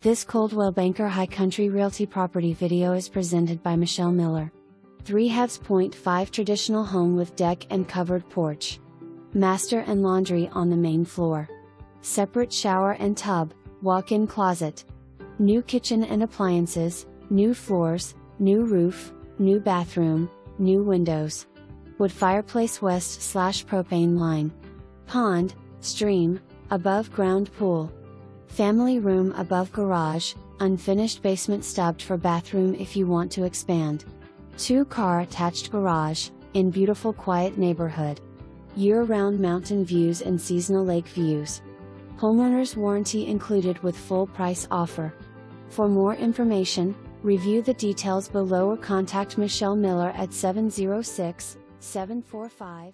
This Coldwell Banker High Country Realty property video is presented by Michellemiller. 3.5 traditional home with deck and covered porch. Master and laundry on the main floor. Separate shower and tub, walk-in closet. New kitchen and appliances, new floors, new roof, new bathroom, new windows. Wood fireplace west/propane line. Pond, stream, above ground pool. Family room above garage, unfinished basement stubbed for bathroom if you want to expand. 2-car attached garage, in beautiful quiet neighborhood. Year-round mountain views and seasonal lake views. Homeowner's warranty included with full price offer. For more information, review the details below or contact Michellemiller at 706-745